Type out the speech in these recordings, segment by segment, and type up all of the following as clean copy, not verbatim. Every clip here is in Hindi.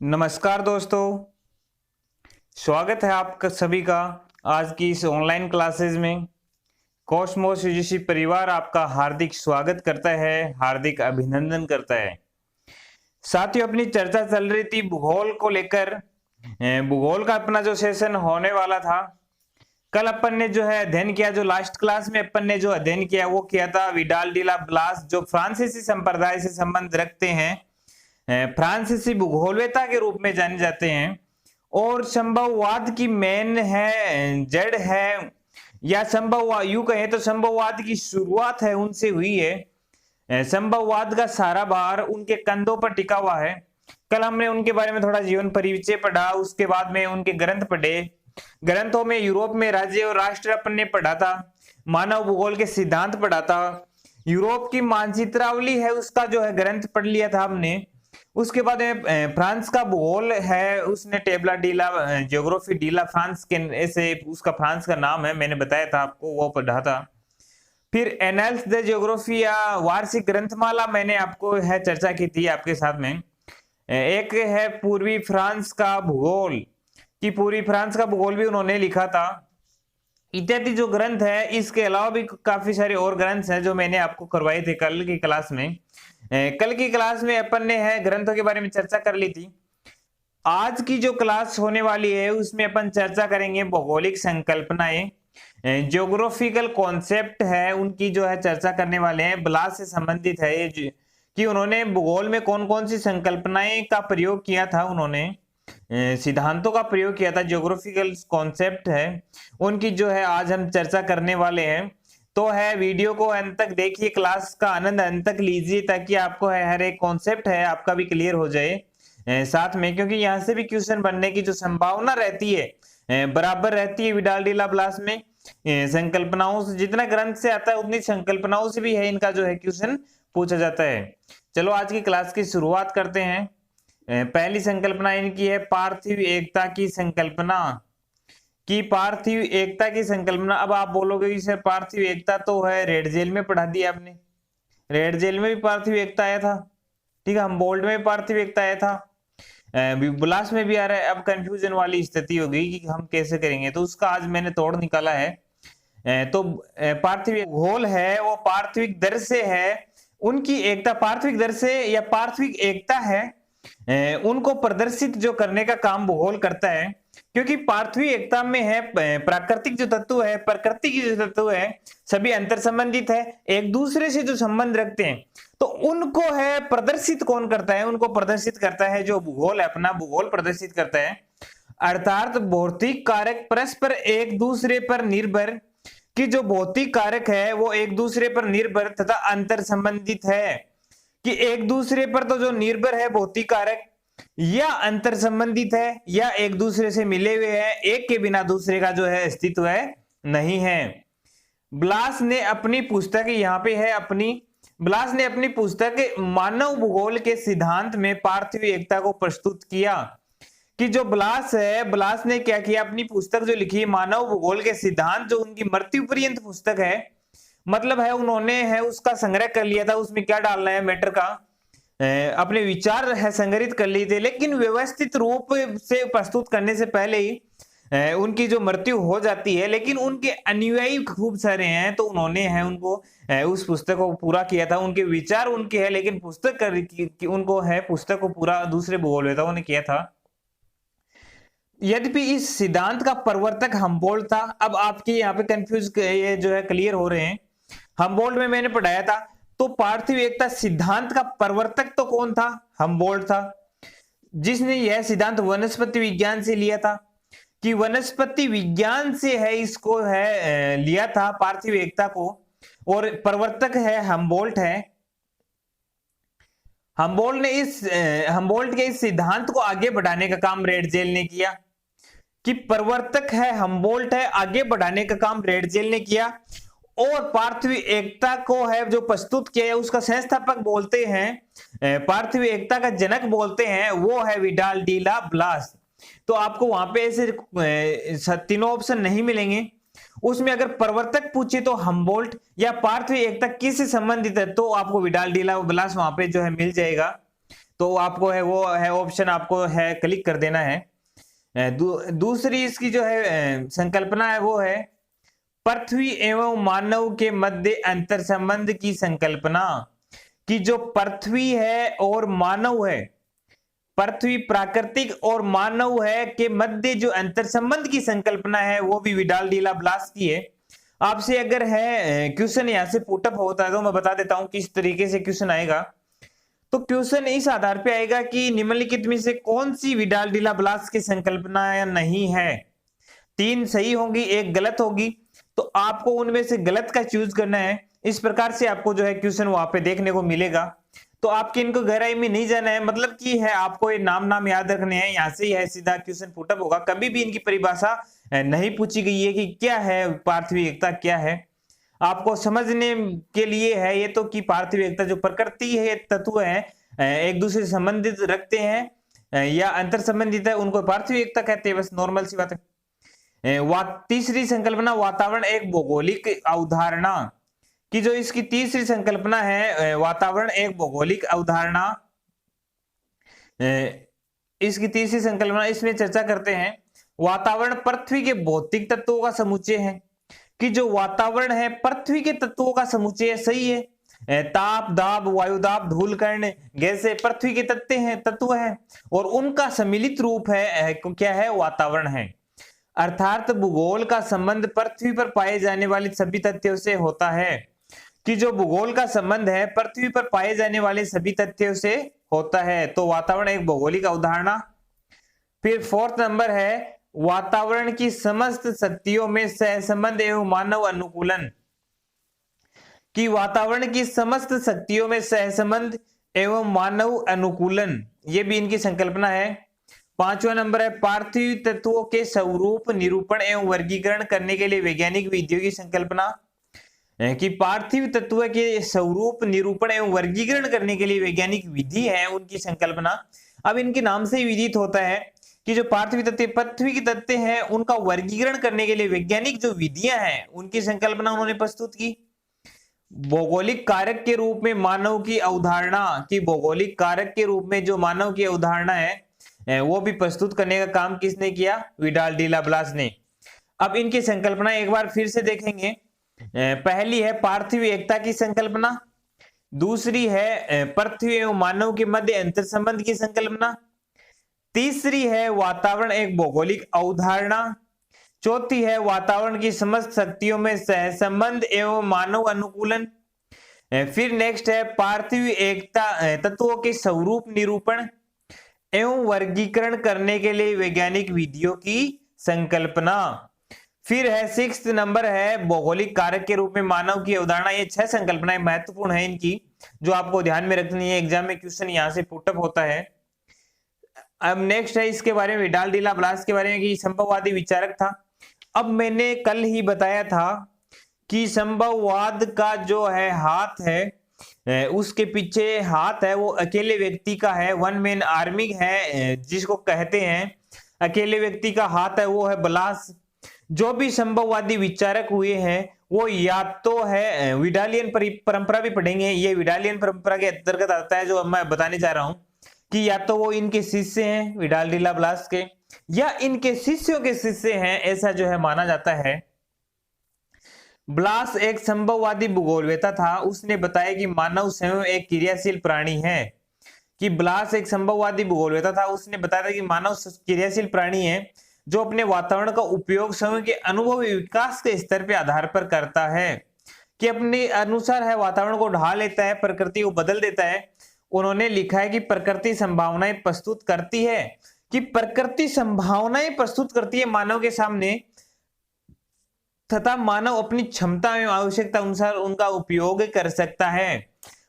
नमस्कार दोस्तों, स्वागत है आपका सभी का आज की इस ऑनलाइन क्लासेस में। कॉस्मोस यूजीसी परिवार आपका हार्दिक स्वागत करता है, हार्दिक अभिनंदन करता है। साथियों, अपनी चर्चा चल रही थी भूगोल को लेकर। भूगोल का अपना जो सेशन होने वाला था, कल अपन ने जो है अध्ययन किया, जो लास्ट क्लास में अपन ने जो अध्ययन किया वो किया था विडाल डिला ब्लास, जो फ्रांसीसी संप्रदाय से संबंध रखते हैं, फ्रांसीसी भूगोलवेता के रूप में जाने जाते हैं और संभववाद की मेन है, जड़ है, या संभव यूं कहें तो संभववाद की शुरुआत है उनसे हुई है। संभववाद का सारा भार उनके कंधों पर टिका हुआ है। कल हमने उनके बारे में थोड़ा जीवन परिचय पढ़ा, उसके बाद में उनके ग्रंथ पढ़े। ग्रंथों में यूरोप में राज्य और राष्ट्र अपन ने पढ़ा था, मानव भूगोल के सिद्धांत पढ़ा था, यूरोप की मानचित्रावली है उसका जो है ग्रंथ पढ़ लिया था हमने। उसके बाद फ्रांस का भूगोल है, उसने टेबला डीला ज्योग्राफी डीला फ्रांस के ऐसे उसका फ्रांस का नाम है, मैंने बताया था आपको, वो पढ़ा था। फिर एनल्स द ज्योग्राफी या वार्षिक ग्रंथमाला मैंने आपको है चर्चा की थी आपके साथ में। एक है पूर्वी फ्रांस का भूगोल, कि पूर्वी फ्रांस का भूगोल भी उन्होंने लिखा था। इत्यादि जो ग्रंथ है, इसके अलावा भी काफी सारे और ग्रंथ हैं जो मैंने आपको करवाए थे कल की क्लास में। कल की क्लास में अपन ने है ग्रंथों के बारे में चर्चा कर ली थी। आज की जो क्लास होने वाली है उसमें अपन चर्चा करेंगे भौगोलिक संकल्पनाएं, ज्योग्राफिकल कॉन्सेप्ट है उनकी जो है चर्चा करने वाले हैं। ब्लास से संबंधित है ये कि उन्होंने भूगोल में कौन कौन सी संकल्पनाएं का प्रयोग किया था, उन्होंने सिद्धांतों का प्रयोग किया था, ज्योग्राफिकल कॉन्सेप्ट है उनकी जो है आज हम चर्चा करने वाले हैं। तो है वीडियो को अंत तक देखिए, क्लास का आनंद अंत तक लीजिए ताकि आपको है हर एक कॉन्सेप्ट है आपका भी क्लियर हो जाए साथ में, क्योंकि यहाँ से भी क्वेश्चन बनने की जो संभावना रहती है बराबर रहती है विडाल डिला ब्लास में। संकल्पनाओं से जितना ग्रंथ से आता है उतनी संकल्पनाओं से भी है इनका जो है क्वेश्चन पूछा जाता है। चलो आज की क्लास की शुरुआत करते हैं। पहली संकल्पना इनकी है पार्थिव एकता की संकल्पना, कि पार्थिव एकता की संकल्पना। अब आप बोलोगे कि सर पार्थिव एकता तो है रेड जेल में पढ़ा दिया आपने, रेड जेल में भी पार्थिव एकता आया था, ठीक है, हम बोल्ड में भी पार्थिव एकता आया था, ब्लास में भी आ रहा है। अब कंफ्यूजन वाली स्थिति हो गई कि हम कैसे करेंगे, तो उसका आज मैंने तोड़ निकाला है। तो पार्थिव घोल है वो पार्थिविक दर से है, उनकी एकता पार्थिविक दर से या पार्थिविक एकता है, उनको प्रदर्शित जो करने का काम भूगोल करता है। क्योंकि पार्थिव एकता में है प्राकृतिक जो तत्व है, प्रकृति की जो तत्व है, सभी अंतर संबंधित है, एक दूसरे से जो संबंध रखते हैं, तो उनको है प्रदर्शित कौन करता है, उनको प्रदर्शित करता है जो भूगोल है, अपना भूगोल प्रदर्शित करता है। अर्थात भौतिक कारक परस्पर एक दूसरे पर निर्भर, कि जो भौतिक कारक है वो एक दूसरे पर निर्भर तथा अंतर संबंधित है, कि एक दूसरे पर तो जो निर्भर है भौतिक कारक या अंतर संबंधित है या एक दूसरे से मिले हुए हैं, एक के बिना दूसरे का जो है अस्तित्व है नहीं है। ब्लास ने अपनी पुस्तक यहाँ पे है ब्लास ने अपनी पुस्तक मानव भूगोल के सिद्धांत में पार्थिव एकता को प्रस्तुत किया। कि जो ब्लास है, ब्लास ने क्या किया, अपनी पुस्तक जो लिखी मानव भूगोल के सिद्धांत, जो उनकी मृत्यु पर्यंत पुस्तक है, मतलब है उन्होंने है उसका संग्रह कर लिया था, उसमें क्या डालना है मैटर का अपने विचार है संग्रहित कर लिए थे, लेकिन व्यवस्थित रूप से प्रस्तुत करने से पहले ही उनकी जो मृत्यु हो जाती है। लेकिन उनके अनुयायी खूब सारे हैं, तो उन्होंने है उनको उस पुस्तक को पूरा किया था। उनके विचार उनके हैं, लेकिन पुस्तक उनको है पुस्तक को पूरा दूसरे भूगोलवेताओं ने किया था। यद्यपि इस सिद्धांत का प्रवर्तक हम्बोल्ट था। अब आपके यहाँ पे कंफ्यूज ये जो है क्लियर हो रहे हैं। हम्बोल्ट में मैंने पढ़ाया था, तो पार्थिव एकता सिद्धांत का प्रवर्तक तो कौन था, हम्बोल्ट था, जिसने यह सिद्धांत वनस्पति विज्ञान से लिया था, कि वनस्पति विज्ञान से है इसको है लिया था पार्थिव एकता को, और प्रवर्तक है हम्बोल्ट है। हम्बोल्ट के इस सिद्धांत को आगे बढ़ाने का काम रेड जेल ने किया, कि प्रवर्तक है हम्बोल्ट है, आगे बढ़ाने का काम रेड जेल ने किया, और पार्थिव एकता को है जो प्रस्तुत किया है उसका संस्थापक बोलते हैं, पार्थिव एकता का जनक बोलते हैं, वो है विडाल डिला ब्लास। तो आपको वहां पे ऐसे तीनों ऑप्शन नहीं मिलेंगे, उसमें अगर प्रवर्तक पूछे तो हम्बोल्ट, या पार्थिव एकता किससे संबंधित है तो आपको विडाल डिला ब्लास वहां पे जो है मिल जाएगा। तो आपको है वो है ऑप्शन आपको है क्लिक कर देना है। दूसरी इसकी जो है संकल्पना है वो है पृथ्वी एवं मानव के मध्य अंतर संबंध की संकल्पना। कि जो पृथ्वी है और मानव है, पृथ्वी प्राकृतिक और मानव है के मध्य जो अंतर संबंध की संकल्पना है वो भी विडाल डीला ब्लास की है। आपसे अगर है क्वेश्चन यहां से पुटअप होता है तो मैं बता देता हूं किस तरीके से क्वेश्चन आएगा। तो क्वेश्चन इस आधार पे आएगा कि निम्नलिखित में से कौन सी विडाल डीला ब्लास की संकल्पना नहीं है। 3 सही होंगी, 1 गलत होगी, तो आपको उनमें से गलत का चूज करना है। इस प्रकार से आपको जो है क्वेश्चन वहां पे देखने को मिलेगा। तो आपके इनको गहराई में नहीं जाना है, मतलब कि है आपको ये नाम याद रखने हैं, यहां से ही है सीधा क्वेश्चन पुटअप होगा। कभी भी इनकी परिभाषा नहीं पूछी गई है कि क्या है पार्थिव एकता क्या है। आपको समझने के लिए है ये तो कि पार्थिव एकता जो प्रकृति है तत्व है एक दूसरे से संबंधित रखते हैं या अंतर संबंधित है, उनको पार्थिव एकता कहते हैं, बस नॉर्मल सी बात है। तीसरी संकल्पना वातावरण एक भौगोलिक अवधारणा। कि जो इसकी तीसरी संकल्पना है वातावरण एक भौगोलिक अवधारणा, इसकी तीसरी संकल्पना इसमें चर्चा करते हैं वातावरण पृथ्वी के भौतिक तत्वों का समुच्चय है। कि जो वातावरण है पृथ्वी के तत्वों का समुच्चय है, सही है। ताप, दाब, वायुदाब, धूल कण, गैसें पृथ्वी के तत्व है और उनका सम्मिलित रूप है क्या है, वातावरण है। अर्थात भूगोल का संबंध पृथ्वी पर पाए जाने वाले सभी तथ्यों से होता है। कि जो भूगोल का संबंध है पृथ्वी पर पाए जाने वाले सभी तथ्यों से होता है, तो वातावरण एक भौगोलिक अवधारणा। फिर 4th नंबर है वातावरण की समस्त शक्तियों में सहसंबंध एवं मानव अनुकूलन। कि वातावरण की समस्त शक्तियों में सहसंबंध एवं मानव अनुकूलन, ये भी इनकी संकल्पना है। 5वां नंबर है पार्थिव तत्वों के स्वरूप निरूपण एवं वर्गीकरण करने के लिए वैज्ञानिक विधियों की संकल्पना। कि पार्थिव तत्व के स्वरूप निरूपण एवं वर्गीकरण करने के लिए वैज्ञानिक विधि है उनकी संकल्पना। अब इनके नाम से ही विदित होता है कि जो पार्थिव तत्व पृथ्वी के तत्व हैं उनका वर्गीकरण करने के लिए वैज्ञानिक जो विधियां हैं उनकी संकल्पना उन्होंने प्रस्तुत की। भौगोलिक कारक के रूप में मानव की अवधारणा। की भौगोलिक कारक के रूप में जो मानव की अवधारणा है वो भी प्रस्तुत करने का काम किसने किया, विडाल डीला ब्लास ने। अब इनकी संकल्पना एक बार फिर से देखेंगे। पहली है पार्थिव एकता की संकल्पना, दूसरी है पृथ्वी एवं मानव के मध्य अंतर संबंध की संकल्पना, तीसरी है वातावरण एक भौगोलिक अवधारणा, चौथी है वातावरण की समस्त शक्तियों में सहसंबंध एवं मानव अनुकूलन। फिर नेक्स्ट है पार्थिव एकता तत्वों के स्वरूप निरूपण एवं वर्गीकरण करने के लिए वैज्ञानिक विधियों की संकल्पना। फिर है 6th नंबर है भौगोलिक कारक के रूप में मानव की अवधारणा। ये 6 संकल्पनाएं महत्वपूर्ण है इनकी, जो आपको ध्यान में रखनी है, एग्जाम में क्वेश्चन यहां से पुटअप होता है। अब नेक्स्ट है इसके बारे में विडाल डीला ब्लास के बारे में कि संभववादी विचारक था। अब मैंने कल ही बताया था कि संभववाद का जो है हाथ है उसके पीछे हाथ है वो अकेले व्यक्ति का है, वन मैन आर्मी है जिसको कहते हैं। अकेले व्यक्ति का हाथ है वो है ब्लास। जो भी संभववादी विचारक हुए हैं वो या तो है विडालियन परंपरा भी पढ़ेंगे, ये विडालियन परंपरा के अंतर्गत आता है जो अब मैं बताने जा रहा हूं। कि या तो वो इनके शिष्य हैं विडाल डीला ब्लास के, या इनके शिष्यों के शिष्य हैं, ऐसा जो है माना जाता है। ब्लास एक संभववादी भूगोलवेता था। उसने बताया कि मानव स्वयं एक क्रियाशील प्राणी है। कि ब्लास एक संभववादी भूगोलवेता था, उसने बताया था कि मानव क्रियाशील प्राणी है जो अपने वातावरण का उपयोग स्वयं के अनुभव विकास के स्तर पे आधार पर करता है। कि अपने अनुसार है वातावरण को ढाल लेता है, प्रकृति को बदल देता है। उन्होंने लिखा है कि प्रकृति संभावनाएं प्रस्तुत करती है, कि प्रकृति संभावनाएं प्रस्तुत करती है मानव के सामने, तथा मानव अपनी क्षमता एवं आवश्यकता अनुसार उनका उपयोग कर सकता है।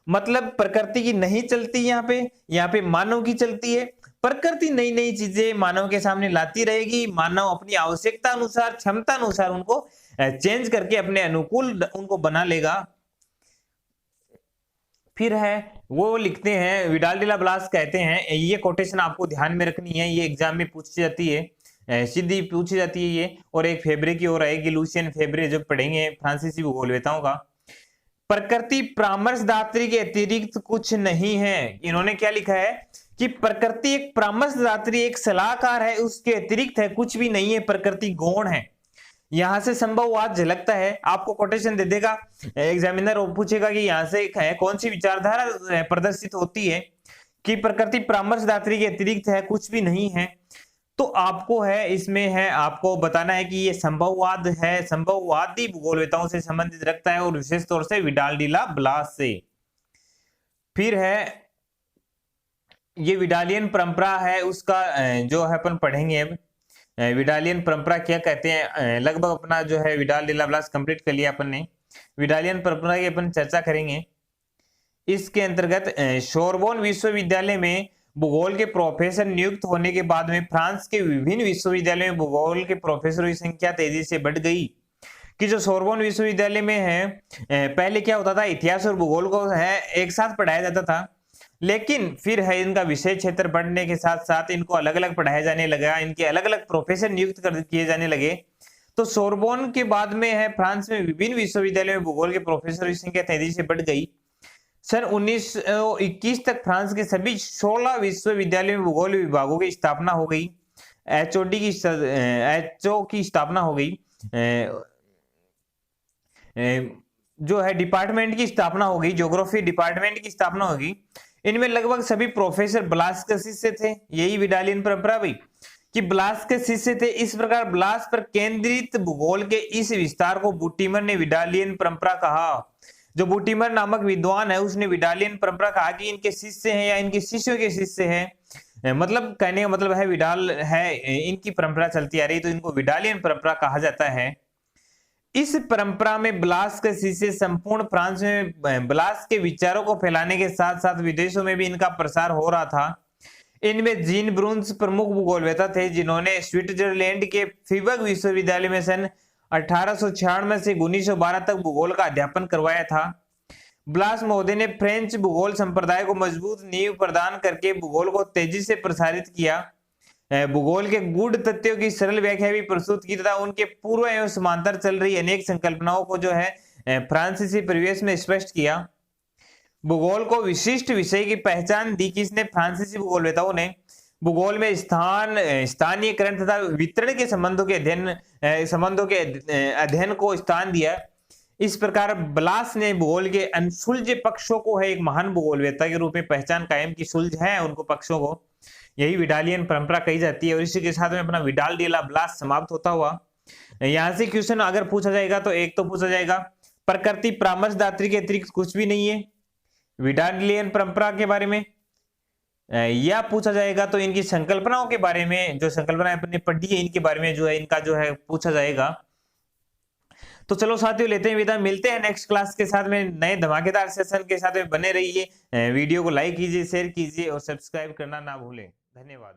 मतलब प्रकृति की नहीं चलती यहाँ पे मानव की चलती है। प्रकृति नई नई चीजें मानव के सामने लाती रहेगी, मानव अपनी आवश्यकता अनुसार क्षमता अनुसार उनको चेंज करके अपने अनुकूल उनको बना लेगा। फिर है वो लिखते हैं विडाल डीला ब्लास कहते हैं, ये कोटेशन आपको ध्यान में रखनी है, ये एग्जाम में पूछी जाती है, सीधी पूछी जाती है ये। और एक फेब्रे की ओर आएगी, लुसियन फेब्रे जब पढ़ेंगे फ्रांसीसी भूगोलवेताओं का। प्रकृति परामर्शदात्री के अतिरिक्त कुछ नहीं है। इन्होंने क्या लिखा है कि प्रकृति एक परामर्शदात्री, एक सलाहकार है, उसके अतिरिक्त है कुछ भी नहीं है, प्रकृति गौण है। यहां से संभववाद झलकता है। आपको कोटेशन दे देगा एग्जामिनर और पूछेगा कि यहां से है कौन सी विचारधारा प्रदर्शित होती है कि प्रकृति परामर्शदात्री के अतिरिक्त है कुछ भी नहीं है। तो आपको है इसमें है आपको बताना है कि ये संभववाद है, संभववादी भूगोलवेताओं से संबंधित रखता है और विशेष तौर से विडाल डिला ब्लास से। फिर है ये विडालियन परंपरा है, उसका जो है अपन पढ़ेंगे अब। विडालियन परंपरा क्या कहते हैं, लगभग अपना जो है विडाल डिला ब्लास कंप्लीट कर लिया अपन ने। विडालियन परंपरा की अपन चर्चा करेंगे। इसके अंतर्गत सोरबोन विश्वविद्यालय में भूगोल के प्रोफेसर नियुक्त होने के बाद में फ्रांस के विभिन्न विश्वविद्यालयों में भूगोल के प्रोफेसरों की संख्या तेजी से बढ़ गई। कि जो सोरबोन विश्वविद्यालय में है पहले क्या होता था, इतिहास और भूगोल को है एक साथ पढ़ाया जाता था, लेकिन फिर है इनका विषय क्षेत्र बढ़ने के साथ साथ इनको अलग अलग पढ़ाया जाने लगा, इनके अलग अलग प्रोफेसर नियुक्त किए जाने लगे। तो सोरबोन के बाद में है फ्रांस में विभिन्न विश्वविद्यालयों में भूगोल के प्रोफेसरों की संख्या तेजी से बढ़ गई। सन 1921 तक फ्रांस के सभी 16 विश्वविद्यालयों में भूगोल विभागों की स्थापना हो गई। एचओ की स्थापना हो गई, जो है डिपार्टमेंट की स्थापना होगी, ज्योग्राफी डिपार्टमेंट की स्थापना होगी। इनमें लगभग सभी प्रोफेसर ब्लास के शिष्य थे। यही विडालियन परंपरा भाई कि ब्लास के शिष्य थे। इस प्रकार ब्लास पर केंद्रित भूगोल के इस विस्तार को बुटीमर ने विडालियन परंपरा कहा। जो बुटीमर नामक विद्वान है उसने विडालियन परंपरा कहा कि इनके शिष्य हैं या इनके शिष्यों के शिष्य हैं, मतलब कहने का मतलब है विडाल है, इनकी परंपरा चलती आ रही तो इनको विडालियन परंपरा कहा जाता है। इस परंपरा में ब्लास के शिष्य संपूर्ण फ्रांस में ब्लास के विचारों को फैलाने के साथ साथ विदेशों में भी इनका प्रसार हो रहा था। इनमें जीन ब्रून्स प्रमुख भूगोलवेता थे जिन्होंने स्विट्जरलैंड के फीबर्ग विश्वविद्यालय में सन 1896 से 1912 तक भूगोल का अध्यापन करवाया था। ब्लास महोदय ने फ्रेंच भूगोल संप्रदाय को मजबूत नींव प्रदान करके भूगोल को तेजी से प्रसारित किया, भूगोल के गूढ़ तथ्यों की सरल व्याख्या भी प्रस्तुत की तथा उनके पूर्व एवं समांतर चल रही अनेक संकल्पनाओं को जो है फ्रांसीसी परिवेश में स्पष्ट किया। भूगोल को विशिष्ट विषय की पहचान दी किसने, फ्रांसीसी भूगोलवेताओं ने। भूगोल में स्थानीयकरण तथा वितरण के संबंधों के अध्ययन को स्थान दिया। इस प्रकार ब्लास ने भूगोल के अनसुलझे पक्षों को है एक महान भूगोलवेता के रूप में पहचान कायम की, सुलझ है उनको पक्षों को, यही विडालियन परंपरा कही जाती है। और इसी के साथ में अपना विडाल डिला ब्लास समाप्त होता हुआ। यहां से क्वेश्चन अगर पूछा जाएगा तो एक तो पूछा जाएगा प्रकृति परामर्शदात्री के अतिरिक्त कुछ भी नहीं है, विडालियन परंपरा के बारे में, या पूछा जाएगा तो इनकी संकल्पनाओं के बारे में, जो संकल्पनाएं अपने पढ़ी है इनके बारे में जो है इनका जो है पूछा जाएगा। तो चलो साथियों लेते हैं विदा, मिलते हैं नेक्स्ट क्लास के साथ में नए धमाकेदार सेशन के साथ में। बने रहिए, वीडियो को लाइक कीजिए, शेयर कीजिए और सब्सक्राइब करना ना भूलें। धन्यवाद।